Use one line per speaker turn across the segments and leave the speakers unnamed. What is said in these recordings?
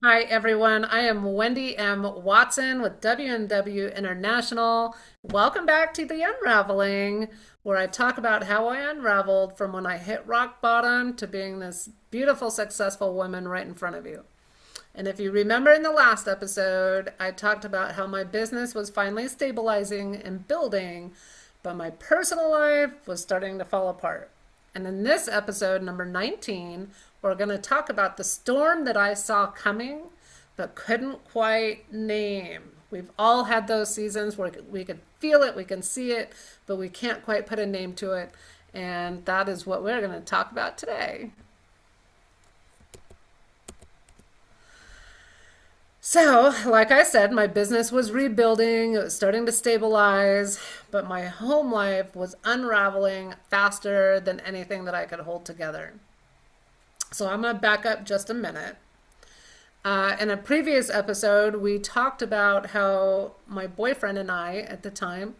Hi, everyone. I am Wendy M. Watson with W&W International. Welcome back to The Unraveling, where I talk about how I unraveled from when I hit rock bottom to being this beautiful, successful woman right in front of you. And if you remember in the last episode, I talked about how my business was finally stabilizing and building, but my personal life was starting to fall apart. And in this episode, number 19, we're going to talk about the storm that I saw coming but couldn't quite name. We've all had those seasons where we can feel it, we can see it, but we can't quite put a name to it. And that is what we're going to talk about today. So, like I said, my business was rebuilding, it was starting to stabilize, but my home life was unraveling faster than anything that I could hold together. So, I'm going to back up just a minute. In a previous episode, we talked about how my boyfriend and I at the time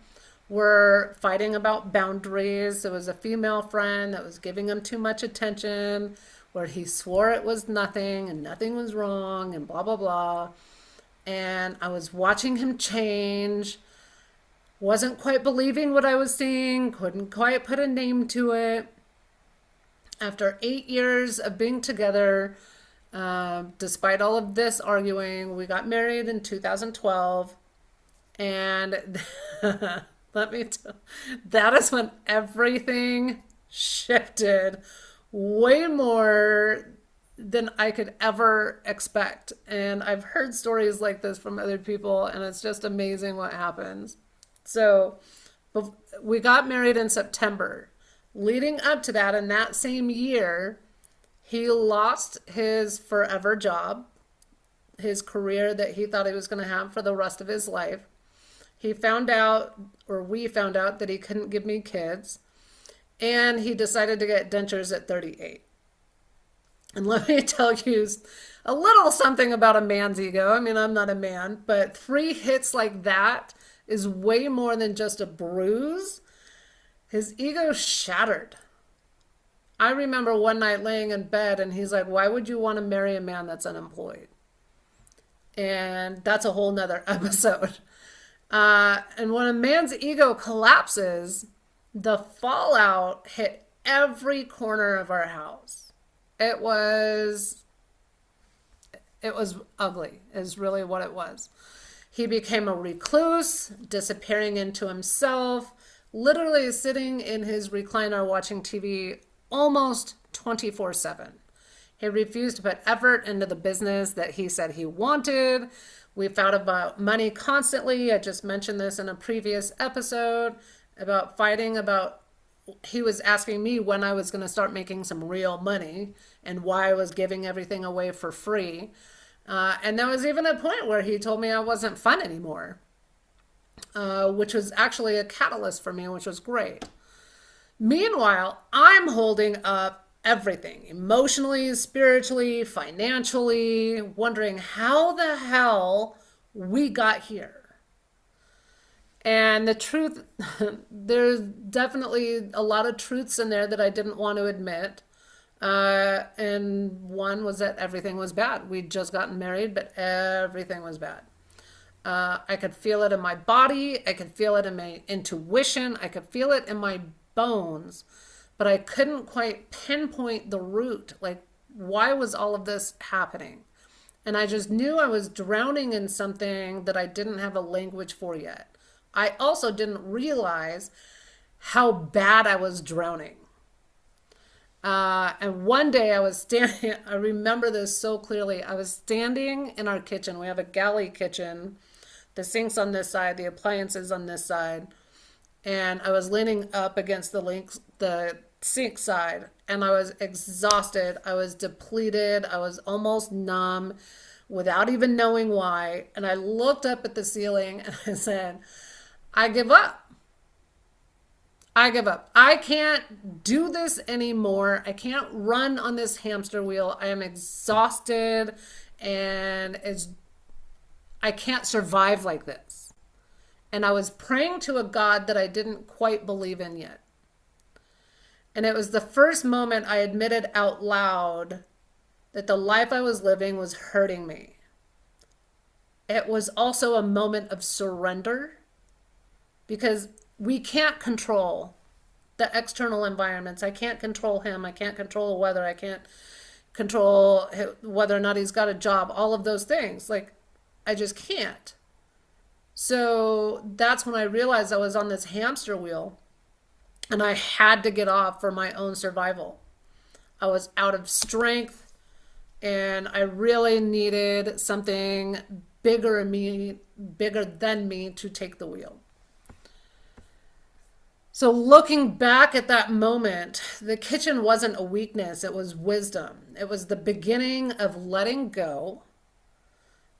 were fighting about boundaries. There was a female friend that was giving him too much attention, where he swore it was nothing and nothing was wrong and blah, blah, blah. And I was watching him change, wasn't quite believing what I was seeing, couldn't quite put a name to it. After 8 years of being together, despite all of this arguing, we got married in 2012. And let me tell that is when everything shifted way more than I could ever expect. And I've heard stories like this from other people, and it's just amazing what happens. So we got married in September. Leading up to that, in that same year, he lost his forever job, his career that he thought he was going to have for the rest of his life. He found out, or we found out, that he couldn't give me kids, and he decided to get dentures at 38. And let me tell you a little something about a man's ego. I mean, I'm not a man, but 3 hits like that is way more than just a bruise. His ego shattered. I remember one night laying in bed and he's like, "Why would you want to marry a man that's unemployed?" And that's a whole nother episode. And when a man's ego collapses, the fallout hit every corner of our house. It was it was ugly, is really what it was. He became a recluse, disappearing into himself, literally sitting in his recliner watching TV almost 24/7. He refused to put effort into the business that he said he wanted. We fought about money constantly. I just mentioned this in a previous episode about fighting about. He was asking me when I was going to start making some real money and why I was giving everything away for free. And there was even a point where he told me I wasn't fun anymore, which was actually a catalyst for me, which was great. Meanwhile, I'm holding up everything emotionally, spiritually, financially, wondering how the hell we got here. And the truth, there's definitely a lot of truths in there that I didn't want to admit. And one was that everything was bad. We'd just gotten married, but everything was bad. I could feel it in my body. I could feel it in my intuition. I could feel it in my bones, but I couldn't quite pinpoint the root. Like, why was all of this happening? And I just knew I was drowning in something that I didn't have a language for yet. I also didn't realize how bad I was drowning. And one day I was standing, I remember this so clearly. I was standing in our kitchen. We have a galley kitchen. The sink's on this side, the appliances on this side. And I was leaning up against the sink side, and I was exhausted. I was depleted. I was almost numb without even knowing why. And I looked up at the ceiling and I said, "I give up. I give up. I can't do this anymore. I can't run on this hamster wheel. I am exhausted and I can't survive like this." And I was praying to a God that I didn't quite believe in yet. And it was the first moment I admitted out loud that the life I was living was hurting me. It was also a moment of surrender because we can't control the external environments. I can't control him. I can't control the weather. I can't control whether or not he's got a job, all of those things. Like, I just can't. So that's when I realized I was on this hamster wheel and I had to get off for my own survival. I was out of strength and I really needed something bigger than me to take the wheel. So looking back at that moment, the kitchen wasn't a weakness, it was wisdom. It was the beginning of letting go.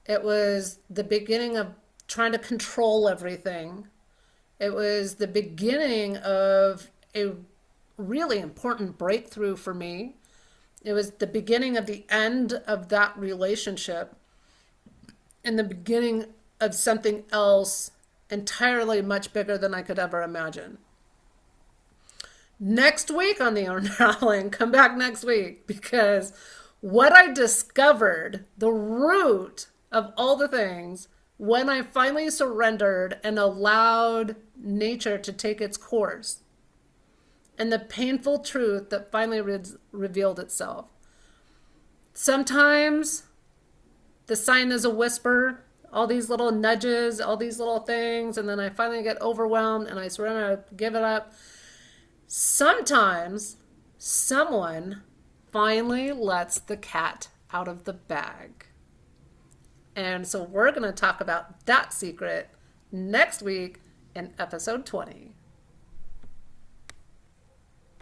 It was the beginning of trying to control everything. It was the beginning of a really important breakthrough for me. It was the beginning of the end of that relationship and the beginning of something else entirely much bigger than I could ever imagine. Next week on the Unraveling, come back next week, because what I discovered, the root of all the things, when I finally surrendered and allowed nature to take its course, and the painful truth that finally revealed itself. Sometimes the sign is a whisper, all these little nudges, all these little things, and then I finally get overwhelmed and I surrender, I give it up. Sometimes someone finally lets the cat out of the bag. And so we're going to talk about that secret next week in episode 20.